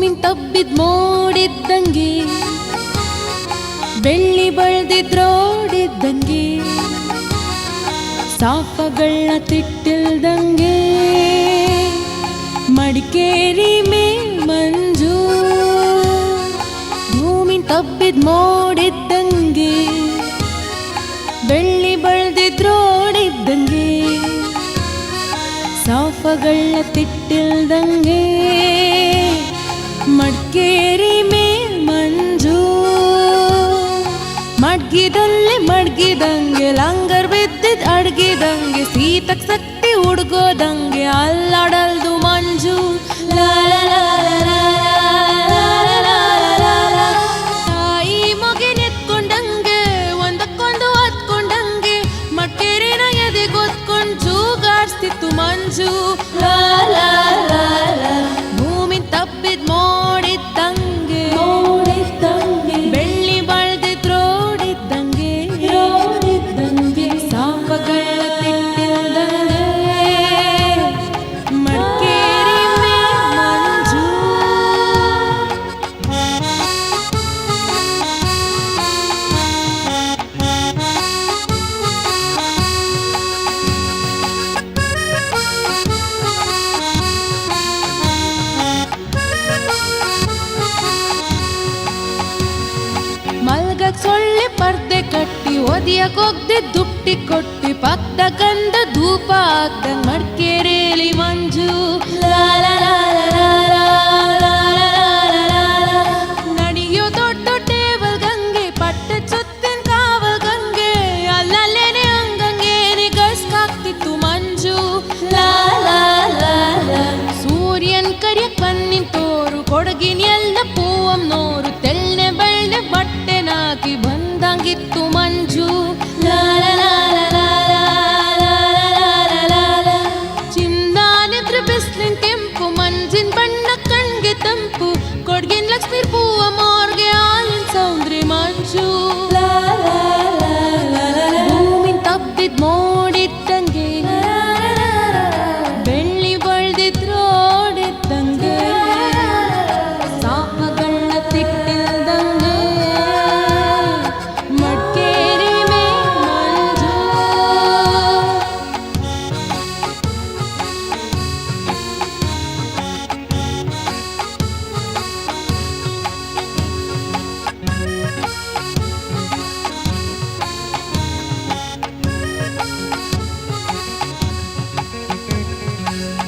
ಭೂಮಿನ್ ತಬ್ಬಿದ್ ಮೋಡಿದ್ದಂಗೆ, ಬೆಳ್ಳಿ ಬಳ್ದಿದ್ರೋಡಿದ್ದಂಗೆ, ಸಾಫಗಳ ತಿಟ್ಟಿಲ್ದಂಗೆ, ಮಡಿಕೇರಿ ಮೇಲ್ ಮಂಜು. ಭೂಮಿನ್ ತಬ್ಬಿದ್ ಮೋಡಿದ್ದಂಗೆ, ಬೆಳ್ಳಿ ಬಳ್ದಿದ್ರೋಡಿದ್ದಂಗೆ, ಸಾಫಗಳ ತಿಟ್ಟಿಲ್ದಂಗೆ, ಮಡಿಕೇರಿ ಮೇಲ್ ಮಂಜು. ಮಡ್ಗಿದಲ್ಲಿ ಮಡ್ಗಿದಂಗೆ, ಲಂಗರ್ ಬಿದ್ದಿದ್ ಅಡ್ಗಿದಂಗೆ, ಸೀತಕ್ ಸಕ್ತಿ ಹುಡ್ಗೋದಂಗೆ, ಅಲ್ಲಾಡಲ್ದು ಮಂಜು. ತಾಯಿ ಮಗಿನೆತ್ಕೊಂಡಂಗೆ, ಒಂದಕ್ಕೊಂದು ಹತ್ಕೊಂಡಂಗೆ, ಮಡ್ಕೇರಿನ ಎದೆಗೊತ್ಕೊಂಡ್ ಜೂಗಾಡ್ಸ್ತಿತ್ತು ಮಂಜು. ಭೂಮಿ ತಬ್ಬಿದ್ ಮೋಡಿದ್ದಂಗೆ, ಬೆಳ್ಳಿ ಬಳ್ದಿದ್ರೋಡಿದ್ದಂಗೆ, ಸಾಪಗಳ ತಿಟ್ಟಿಲ್ದಂಗೆ, ಮಡಿಕೇರಿ ಮೇಲ್ ಮಂಜು. ಮಲ್ಗಕ್ ಸೊಳ್ಳೆ ಪರ್ದೆ ಕಟ್ಟಿ, ಒದಿಯಕ್ ಹೋಗ್ದಿದ್ ದುಪ್ಟಿ ಕೊಟ್ಟಿ, ಪಕ್ದ ಗಂಧ ಧೂಪ ಹಾಕ್ದಂಗ್ ಮಡ್ಕೇರಿಲಿ ಮಂಜು. ನಡಿಯೋ ದೊಡ್ಡ ಟೇಬಲ್ ಗಂಗೆ, ಪಟ್ಟ ಸುತ್ತಿನ ಕಾವಲ್ ಗಂಗೆ, ಅಲ್ಲಲ್ಲೇನೆ ಹಂಗಂಗೆ ನಿಗಸ್ಕಾಗ್ತಿತ್ತು ಮಂಜು. ಸೂರ್ಯನ್ ಕರಿಯಕ್ ಬಂನಿಂತೋರು, ಕೊಡಗಿನ ಎಲ್ಲ ಪೂವಮ್ನೋರು, ತೆಳ್ಳೆ ಬೆಳ್ಳೆ ಬಟ್ಟೆ ನಾಕಿ ಬಂದಂಗಿತ್ತು ಮಂಜು. ಚಿಂದಾನಿದ್ರೆ ಬಿಸ್ಲಿನ್ ಕೆಂಪು, ಮಂಜಿನ ಬಣ್ಣ ಕಣ್ಗೆ ತಂಪು, ಕೊಡಗಿನ ಲಕ್ಷ್ಮೀ ಪೂವ ಮೋರ್ಗೆ ಹಾಲಿನ ಸೌಂದ್ರಿ ಮಂಜು. ಭೂಮಿನ್ ತಬ್ಬಿದ್ ಮೋಡಿದ್ದಂಗೆ, ಬೆಳ್ಳಿ ಬಳ್ದಿದ್ರೋಡಿದ್ದಂಗೆ, ಸಾಪಗಳ ತಿಟ್ಟಿಲ್ದಂಗೆ, ಮಡ್ಕೇರಿ ಮೇಲ್ ಮಂಜು.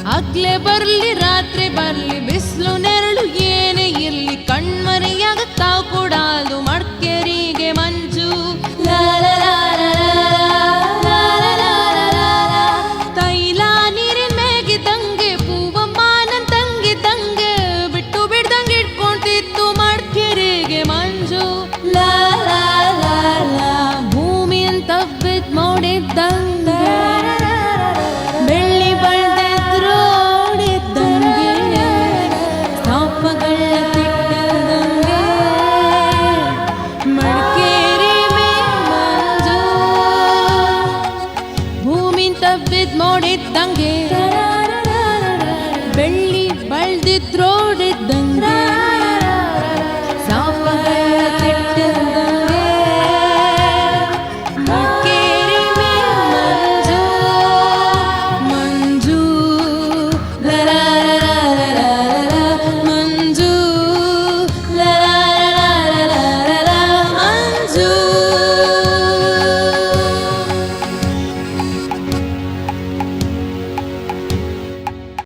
ಹಗ್ಲೆ ಬರ್ಲಿ ರಾತ್ರಿ ಬರ್ಲಿ, ಬಿಸ್ಲು ನೆರಳು ಏನೇ ಇರ್ಲಿ, ಕಣ್ಮರೆಯಾಗ ತಾವು ಕೊಡಾದು ಮಡ್ಕೇರಿಗೆ ಮಂಜು. ತೈಲ ನೀರಿನ ಮೇಗಿದಂಗೆ, ಪೂವಮ್ಮನನ್ ತಂಗಿದಂಗೆ, ಬಿಟ್ಟು ಬಿಡ್ದಂಗೆ ಇಟ್ಕೊಂತಿತ್ತು ಮಡ್ಕೇರಿಗೆ ಮಂಜು. ಭೂಮಿಯನ್ ತಬ್ಬಿದ್ ಮೋಡಿದ್ದಂಗೆ, ಬೆಳ್ಳಿ ಬಳ್ದಿದ್ರೋಡಿದ್ದಂಗೆ, ಸಾಪಗಳ